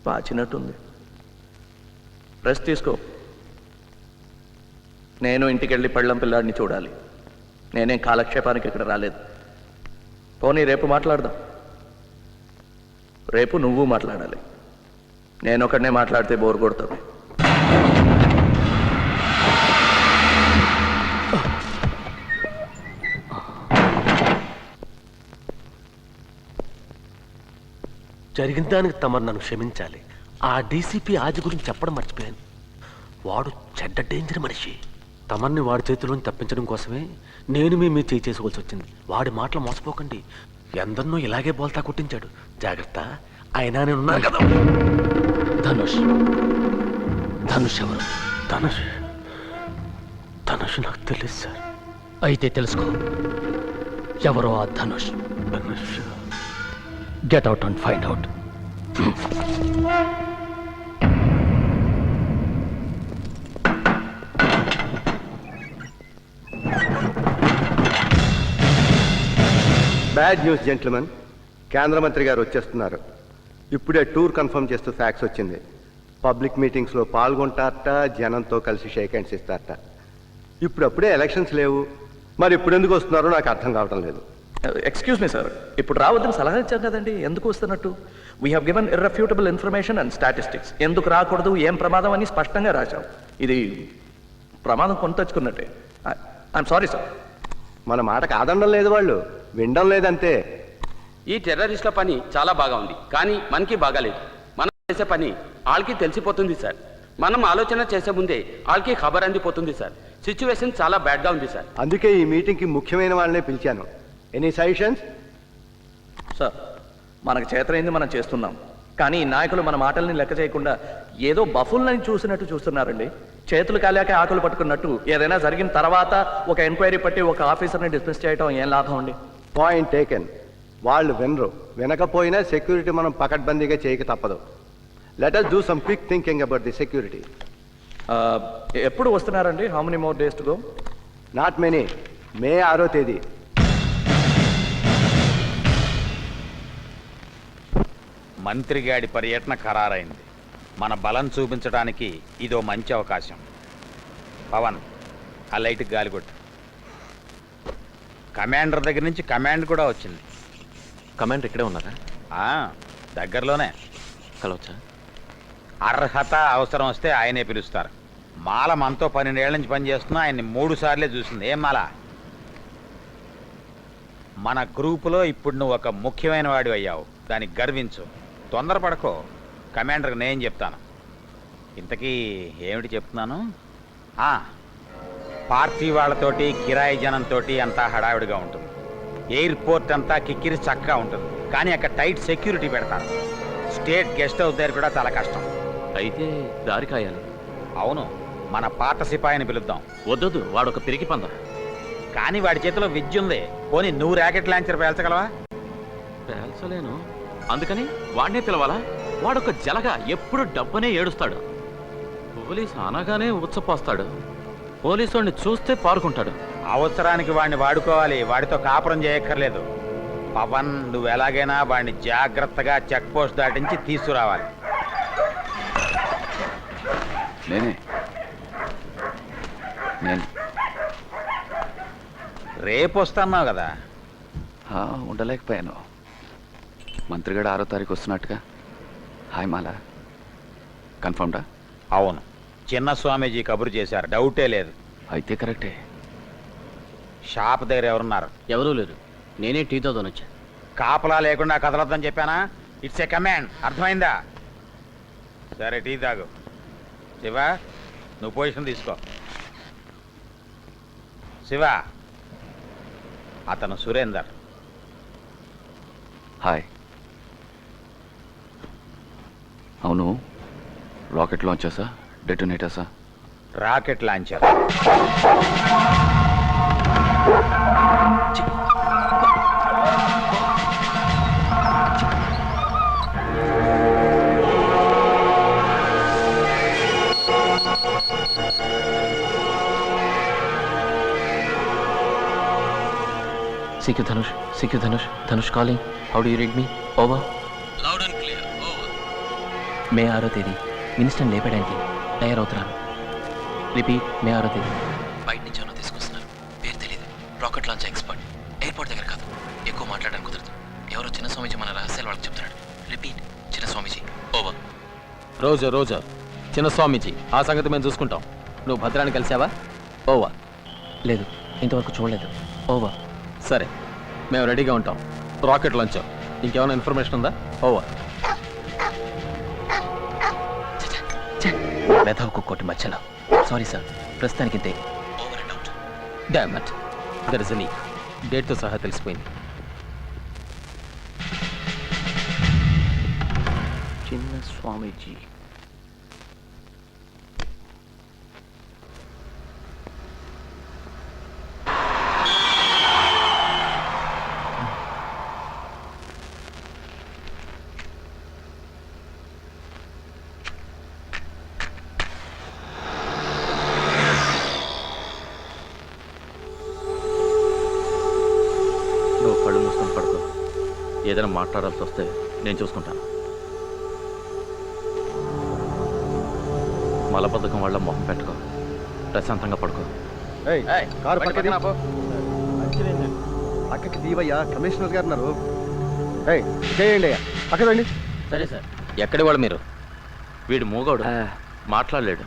పాచినట్టుంది. Rest తీసుకో. నేను ఇంటికి వెళ్ళి పళ్ళం పిల్లాడిని చూడాలి. నేనేం కాలక్షేపానికి ఇక్కడ రాలేదు. పోనీ రేపు మాట్లాడదాం. రేపు నువ్వు మాట్లాడాలి. నేను ఒకడనే మాట్లాడితే బోర్ కొడుతుంది. జరిగిన దానికి తమరు నన్ను క్షమించాలి. ఆ డీసీపీ ఆది గురించి చెప్పడం మర్చిపోయాను. వాడు చెడ్డ డేంజర్ మనిషి. తమర్ని వాడి చేతిలోని తప్పించడం కోసమే నేను మీ చేయి చేసుకోవాల్సి వచ్చింది. వాడి మాటలు మోసపోకండి. ఎందరినో ఇలాగే బోల్తా కొట్టించాడు. జాగ్రత్త. అయినా నేనున్నాను కదా. ధనుష్ ధనుష్ ఎవరు? ధనుష్ ధనుష్ నాకు తెలియదు సార్. అయితే తెలుసుకో ఎవరో ఆ Dhanush. Dhanush get out and find out. Bad news gentlemen. కేంద్ర మంత్రి గారు వచ్చేస్తున్నారు. ఇప్పుడే టూర్ కన్ఫర్మ్ చేస్తూ ఫ్యాక్స్ వచ్చింది. పబ్లిక్ మీటింగ్స్లో పాల్గొంటారట, జనంతో కలిసి షేక్ హ్యాండ్స్ ఇస్తారట. ఇప్పుడప్పుడే ఎలక్షన్స్ లేవు. మరి ఇప్పుడు ఎందుకు వస్తున్నారో నాకు అర్థం కావటం లేదు. ఎక్స్క్యూజ్ మీ సార్, ఇప్పుడు రావద్దని సలహా ఇచ్చాం కదండి. ఎందుకు వస్తున్నట్టు? We have given irrefutable information and statistics. ఎందుకు రాకూడదు, ఏం ప్రమాదం అని స్పష్టంగా రాశాం. ఇది ప్రమాదం కొని తెచ్చుకున్నట్టే. I'm sorry sir. మన మాట కాదనడం లేదు, వాళ్ళు వినడం లేదంతే. ఈ టెర్రరిస్టుల పని చాలా బాగా ఉంది, కానీ మనకి బాగాలేదు. మనం చేసే పని వాళ్ళకి తెలిసిపోతుంది సార్. మనం ఆలోచన చేసే ముందే వాళ్ళకి ఖబర్ అందిపోతుంది సార్. సిచ్యువేషన్ చాలా బ్యాడ్గా ఉంది సార్. అందుకే ఈ మీటింగ్కి ముఖ్యమైన వాళ్ళనే పిలిచాను. Any suggestions? సార్, మనకు చేతనైంది మనం చేస్తున్నాం. కానీ ఈ నాయకులు మన మాటల్ని లెక్క చేయకుండా ఏదో బఫుల్ని చూసినట్టు చూస్తున్నారండి. చేతులు కాలేక ఆకులు పట్టుకున్నట్టు. ఏదైనా జరిగిన తర్వాత ఒక ఎంక్వైరీ పట్టి ఒక ఆఫీసర్ని డిస్మిస్ చేయడం ఏం లాభం అండి? Point taken. వాళ్ళు వినరు. వినకపోయినా సెక్యూరిటీ మనం పకడ్బందీగా చేయక తప్పదు. Let us do some quick thinking about the security. ఎప్పుడు వస్తున్నారండి? How many more days to go? Not many. May 6వ తేదీ. మంత్రిగాడి పర్యటన ఖరారైంది. మన బలం చూపించడానికి ఇదో మంచి అవకాశం. పవన్, ఆ లైట్కి గాలికొట్టు. కమాండర్ దగ్గర నుంచి కమాండ్ కూడా వచ్చింది. కమాండర్ ఇక్కడే ఉన్నారా? దగ్గరలోనే. కలవచ్చా? అర్హత అవసరం వస్తే ఆయనే పిలుస్తారు. మాల మనతో 12 ఏళ్ల నుంచి పనిచేస్తున్నా ఆయన్ని 3 సార్లే చూసింది. ఏం మాల? మన గ్రూపులో ఇప్పుడు నువ్వు ఒక ముఖ్యమైన వాడి అయ్యావు. దానికి గర్వించు. తొందరపడకో. కమాండర్కి నేను చెప్తాను. ఇంతకీ ఏమిటి చెప్తున్నాను? పార్టీ వాళ్ళతోటి, కిరాయి జనంతో అంతా హడావిడిగా ఉంటుంది. ఎయిర్పోర్ట్ అంతా కిక్కిరి చక్కగా ఉంటుంది. కానీ అక్కడ టైట్ సెక్యూరిటీ పెడతారు. స్టేట్ గెస్ట్ హౌస్ దగ్గర కూడా చాలా కష్టం. అయితే దారి కాయాలి. అవును, మన పాత సిపాయిని పిలుద్దాం. వద్దొద్దు, వాడొక పిరికి పంద. కానీ వాడి చేతిలో విద్య ఉంది. పోనీ నువ్వు ర్యాకెట్ లాంచర్ పేల్చగలవా? పేల్చలేను. అందుకని వాడినే పిలవాలా? వాడొక జలగా ఎప్పుడు డబ్బనే ఏడుస్తాడు. పోలీసు అనగానే ఉచ్చపోస్తాడు. పోలీసు వాడిని చూస్తే పారుకుంటాడు. అవసరానికి వాడిని వాడుకోవాలి. వాడితో కాపురం చేయక్కర్లేదు. పవన్, నువ్వు ఎలాగైనా వాడిని జాగ్రత్తగా చెక్ పోస్ట్ దాటించి తీసుకురావాలి. నేను రేపు వస్తున్నావు కదా? ఉండలేకపోయాను. మంత్రిగాడు 6వ తారీఖు వస్తున్నట్టుగా. హాయ్ మాలా, కన్ఫర్మ్డా? అవును, చిన్న స్వామీజీ కబురు చేశారు. డౌటే లేదు. అయితే కరెక్టే. షాప్ దగ్గర ఎవరున్నారు? ఎవరూ లేరు. నేనే టీతో వచ్చా. కాపలా లేకుండా కదలొద్దని చెప్పానా? It's a command. అర్థమైందా? సరే, టీ తాగు. శివ, నువ్వు పొజిషన్ తీసుకో. శివ, అతను సురేందర్. హాయ్. అవును, రాకెట్ లాంచర్సా, డెటోనేటర్సా? Rocket launcher. CQ Dhanush, CQ Dhanush, Dhanush calling. How do you read me? Over. Loud and clear. Over. మే 6వ తేదీ మినిస్టర్ని లేపడానికి తయారవుతున్నాను. రిపీట్, మే 6వ తేదీ. బయట నుంచి ఎవరో తీసుకొస్తున్నారు, పేరు తెలియదు. Rocket launch expert. ఎయిర్పోర్ట్ దగ్గర కాదు, ఎక్కువ మాట్లాడడానికి కుదరదు. ఎవరో చిన్న స్వామీజీ మన రహస్యాలు వాళ్ళకి చెప్తున్నాడు. రిపీట్, చిన్న స్వామీజీ. ఓవర్. రోజా చిన్న స్వామీజీ, ఆ సంగతి మేము చూసుకుంటాం. నువ్వు భద్రాన్ని కలిసావా? ఓవా. లేదు, ఇంతవరకు చూడలేదు. ఓవర్. సరే, మేము రెడీగా ఉంటాం. Rocket launch. ఇంకేమైనా ఇన్ఫర్మేషన్ ఉందా? ఓవా. మెధవ్ కుక్కోటి మధ్యలో. సారీ సార్, ప్రస్తుతానికి ఇంతే. Over and out. Damn it, there is a leak. డేట్తో సహా తెలిసిపోయింది. చిన్న స్వామీజీ. నువ్వు కళ్ళు మూసుకొని పడుకో. ఏదైనా మాట్లాడాల్సి వస్తే నేను చూసుకుంటాను. మలబద్ధకం వల్ల మొహం పెట్టుకో. ప్రశాంతంగా పడుకో. కారు పక్కకి దీవయ్యా, కమిషనర్ గారు ఉన్నారు. చేయండి అయ్యా, పక్కదండి. సరే సార్. ఎక్కడి వాళ్ళు మీరు? వీడు మూగోడు, మాట్లాడలేడు.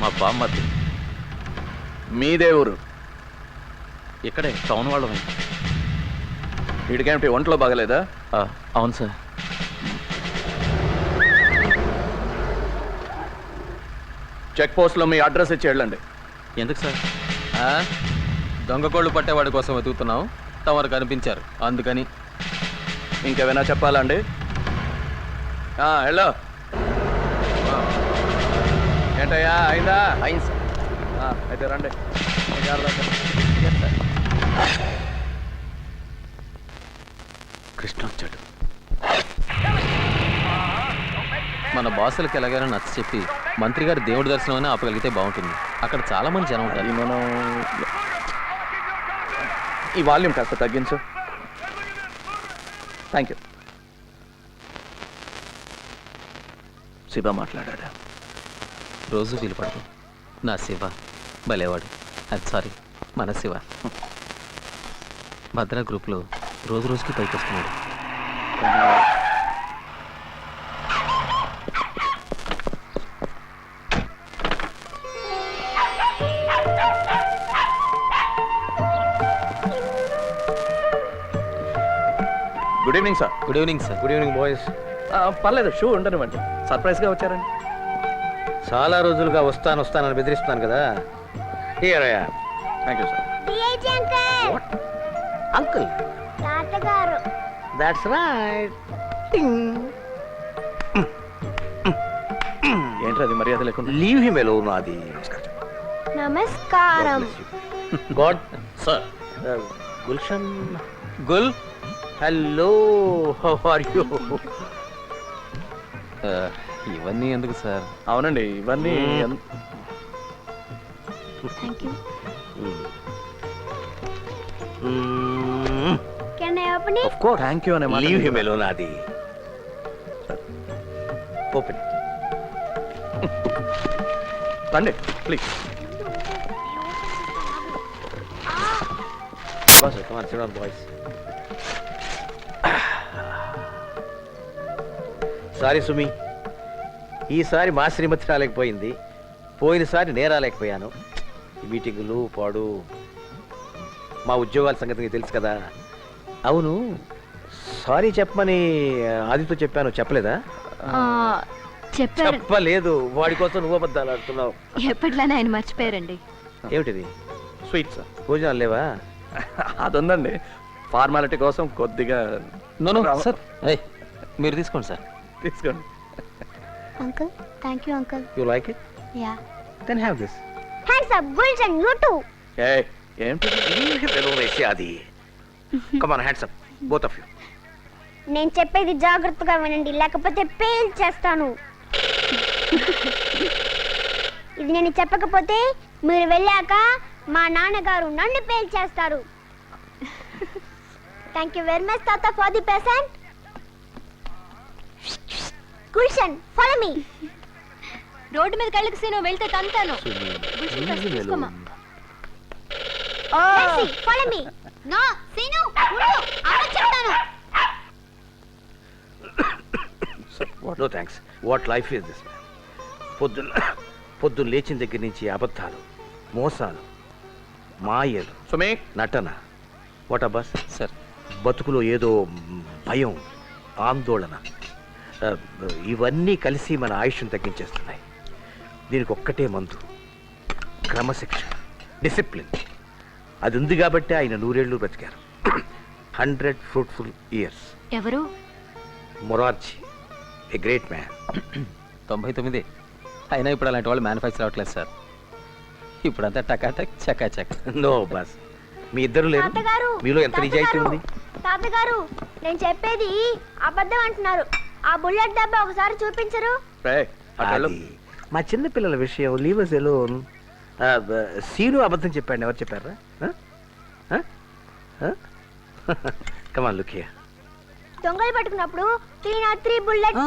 మా బామ్మర్ది. మీదే ఊరు? ఇక్కడే టౌన్ వాళ్ళమే. వీడికేమిటి ఒంట్లో బాగలేదా? అవును సార్. చెక్ పోస్ట్లో మీ అడ్రస్ ఇచ్చి వెళ్ళండి. ఎందుకు సార్? దొంగ కోళ్ళు పట్టేవాడి కోసం వెతుకుతున్నాం. తమరు కనిపించారు, అందుకని. ఇంకేమైనా చెప్పాలండి? హలో, ఏంటయ్యా, అయిందా? అయింది సార్. అయితే రండి. కృష్ణ వచ్చాడు. మన బాసులకి ఎలాగైనా నచ్చ చెప్పి మంత్రి గారు దేవుడి దర్శనం అని ఆపగలిగితే బాగుంటుంది. అక్కడ చాలా మంది జనం ఉంటారు. అది మనం ఈ వాల్యూమ్ కాస్త తగ్గించు. Thank you. శివ మాట్లాడా? రోజు వీలుపడదు. నా శివ భలేవాడు. అది సారీ, మన శివ. భద్రా గ్రూప్లో రోజు రోజుకి పైకి వస్తున్నాడు. Good evening sir. Good evening sir. Good evening boys. పర్లేదు, షూ ఉండనివ్వండి. సర్ప్రైజ్గా వచ్చారండి. చాలా రోజులుగా వస్తానని బెదిరిస్తున్నాను కదా. Thank you sir. అంకుల్, తాతగారు. That's right. ఏంటి అది మర్యాద లేకుండా? Leave him alone. నాది నమస్కారం. God sir. Gulshan. Gul, hello, how are you? ఇవన్నీ ఎందుకు సార్? అవునండి, ఇవన్నీ thank you. Can I open it? Of course. Thank you అనే మాట. Leave him alone. నాది ఓపెన్. రండి please. Boss, come on, sit down, boys. Sorry సుమి, ఈసారి మా శ్రీమతి రాలేకపోయింది. పోయినసారి నేను రాలేకపోయాను. మీటింగులు పాడు, మా ఉద్యోగాల సంగతి నీకు తెలుసు కదా. అవును, సారీ చెప్పమని ఆదితో చెప్పాను, చెప్పలేదా? చెప్పారు. చెప్పలేదు. వాడి కోసం నువ్వు అబద్ధాలు ఆడుతున్నావు. ఎప్పట్లానే ఆయన మర్చిపోయారండి. ఏమిటిది? Sweet sir. భోజనాలు లేవా? అది ఉందండి, ఫార్మాలిటీ కోసం కొద్దిగా. No sir. మీరు తీసుకోండి సార్. తీసుకోండి. Uncle, thank you uncle. You like it? Yeah. Then have this. Hands up Gulshan, you too. ఏంటి? అది come on, hands up both of you. నేను చెప్పేది జాగ్రత్తగా వినండి, లేకపోతే పేల్ చేస్తాను. ఇది నేను చెప్పకపోతే మీరు వెళ్ళాక మా నాన్నగారు నన్ను పేల్ చేస్తారు. థ్యాంక్ యూ వెరీ మచ్ తాత for the present. Gulshan follow me. రోడ్డు మీద కళ్ళకి సీను వెళ్తే తంతాను. గుల్షన్ కాస్త తీసుకోమా. Follow me. నో సీను ఉండు, అమ్మ చెప్తాను. No thanks. What life is this man? పొద్దున్న లేచిన దగ్గర నుంచి అబద్ధాలు, మోసాలు, మాయలు, సుమి, నటన. వాట్ బస్ సార్ బతుకులో ఏదో భయం, ఆందోళన, ఇవన్నీ కలిసి మన ఆయుష్ను తగ్గించేస్తున్నాయి. దీనికి ఒక్కటే మందు, క్రమశిక్షణ, డిసిప్లిన్. అది ఉంది కాబట్టి ఆయన 100 ఏళ్ళు బ్రతికారు. 100 ఫ్రూట్ఫుల్ ఇయర్స్. ఎవరు? Morarji, a great man. 99. అయినా ఇప్పుడు అలాంటి వాళ్ళు మ్యానుఫ్యాక్చర్ అవ్వట్లేదు సార్. ఇప్పుడంతా టకాటక్ చకాచక్. నో బాస్, మీ ఇద్దరు లేరు. తాతగారు, మీలో ఎంత నిజాయితీ ఉంది? తాతగారు నేను చెప్పేది అబద్ధం అంటున్నారు. ఆ బుల్లెట్ డబ్బా ఒకసారి చూపించరు? రేయ్, అటు వెళ్ళు. అది మా చిన్న పిల్లల విషయం. Leave us alone. సీను అబద్ధం చెప్పాడు. ఎవరు చెప్పారా? కమాన్ లుక్ హియర్. దొంగలు పట్టుకున్నప్పుడు 303 బుల్లెట్.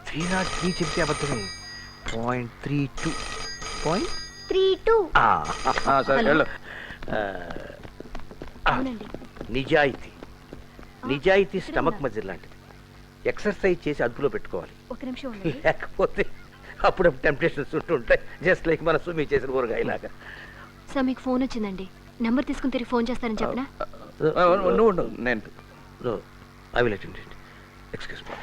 303 చెప్తే అబద్ధమే. 0.32. 32. సరే వెళ్ళు. అవునండి. నిజాయితీ స్టమక్ మజిల్ లాంటిది. ఎక్సర్సైజ్ చేసి అదుపులో పెట్టుకోవాలి. ఒక నిమిషం ఉండండి. లేకపోతే అప్పుడప్పుడు టెంప్టేషన్స్ ఉంటుంటాయి. జస్ట్ లైక్ మన సుమి చేసిన ఊరగాయలాగా. సార్ మీకు ఫోన్ వచ్చిందండి. నంబర్ తీసుకుని తిరిగి ఫోన్ చేస్తారని చెప్పనా? నువ్వు ఉండు, నేను No, I will attend it. Excuse me.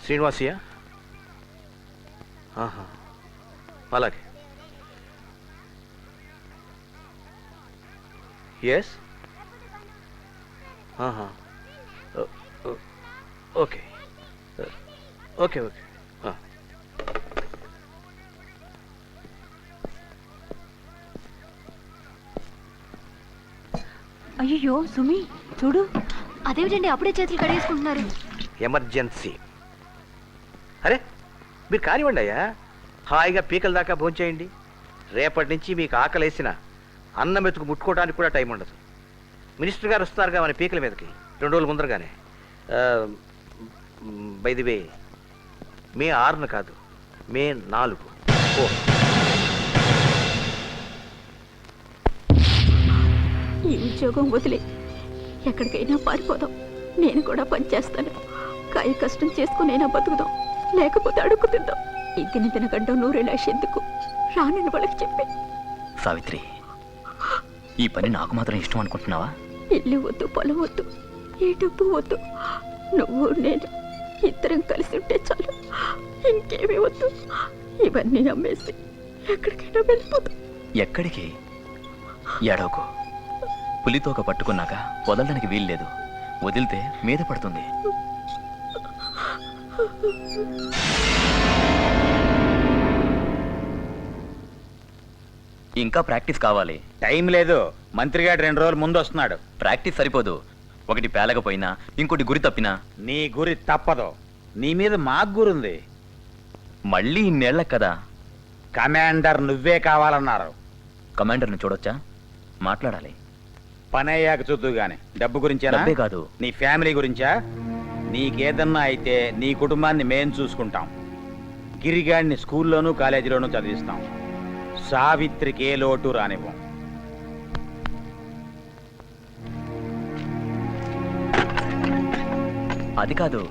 శ్రీనివాసియా? అలాగే. ఎస్. Okay okay okay. అయ్యో సుమి చూడు. అదేమిటండి అప్పుడే చేతులు కడిగేసుకుంటున్నారు? ఎమర్జెన్సీ. అరే మీరు కానివ్వండి అయ్యా, హాయిగా పీకల దాకా భోంచేయండి. రేపటి నుంచి మీకు ఆకలేసిన అన్నం మెతుకు ముట్టుకోవడానికి కూడా టైం ఉండదు. మినిస్టర్ గారు వస్తున్నారుగా మన పీకల మీదకి 2 రోజుల ముందరగానే. బై ది వే, మే 6న కాదు, మే 4. ఈ ఉద్యోగం వదిలే ఎక్కడికైనా పారిపోదాం. నేను కూడా పనిచేస్తాను. కాయ కష్టం చేసుకునైనా బతుకుదాం, లేకపోతే అడుక్కు తిందాం. ఈ తినగండం 100 లాష్ ఎందుకు రానని వాళ్ళకి చెప్పి. సావిత్రి, ఈ పని నాకు మాత్రం ఇష్టం అనుకుంటున్నావా? ఇల్లు వద్దు, పొలం వద్దు, ఏ డబ్బు వద్దు. నువ్వు నేను ఇద్దరం కలిసి ఉంటే చాలు. ఇంకేమీ వద్దు. ఇవన్నీ అమ్మేసి ఎక్కడికైనా వెళ్ళిపోతాం. ఎక్కడికి? ఎడవకు. పులితోక పట్టుకున్నాక వదలడానికి వీల్లేదు. వదిలితే మీద పడుతుంది. ఇంకా ప్రాక్టీస్ కావాలి. టైం లేదు. మంత్రి గారు 2 రోజుల ముందు వస్తున్నాడు. ప్రాక్టీస్ సరిపోదు. ఒకటి పేలకపోయినా ఇంకోటి గురి తప్పినా. నీ గురి తప్పదు. నీ మీద మాకు గురుంది. మళ్ళీ ఇన్నేళ్ల కదా. కమాండర్ నువ్వే కావాలన్నారు. కమాండర్ని చూడొచ్చా? మాట్లాడాలి. పని అయ్యాక చూద్దు గాని. డబ్బు గురించేనా? డబ్బే కాదు. నీ ఫ్యామిలీ గురించా? నీకేదన్నా అయితే నీ కుటుంబాన్ని మేం చూసుకుంటాం. గిరిగాడిని స్కూల్లోనూ కాలేజీలోనూ చదివిస్తాం. సావిత్రికి ఏ లోటు రానివ్వం. అది కాదు.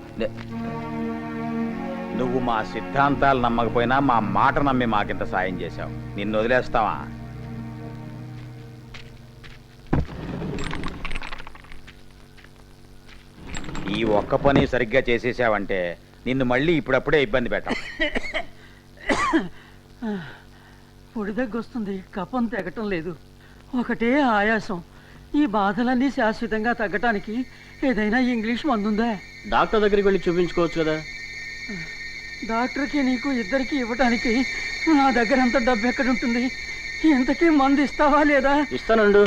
నువ్వు మా సిద్ధాంతాలు నమ్మకపోయినా మా మాట నమ్మి మాకింత సాయం చేశావు. నిన్ను వదిలేస్తావా? ఈ ఒక్క పని సరిగ్గా చేసేసావంటే నిన్ను మళ్ళీ ఇప్పుడప్పుడే ఇబ్బంది పెట్టాం. పొడి దగ్గొస్తుంది, కఫం తెగటం లేదు, ఒకటే ఆయాసం. ఈ బాధలన్నీ శాశ్వతంగా తగ్గటానికి ఏదైనా ఇంగ్లీష్ మందుందా? డాక్టర్ దగ్గరికి వెళ్ళి చూపించుకోవచ్చు కదా. డాక్టర్కి నీకు ఇద్దరికి ఇవ్వటానికి నా దగ్గర అంత డబ్బు ఎక్కడుంటుంది? ఇంతకీ మందు ఇస్తావా లేదా? ఇస్తానండు.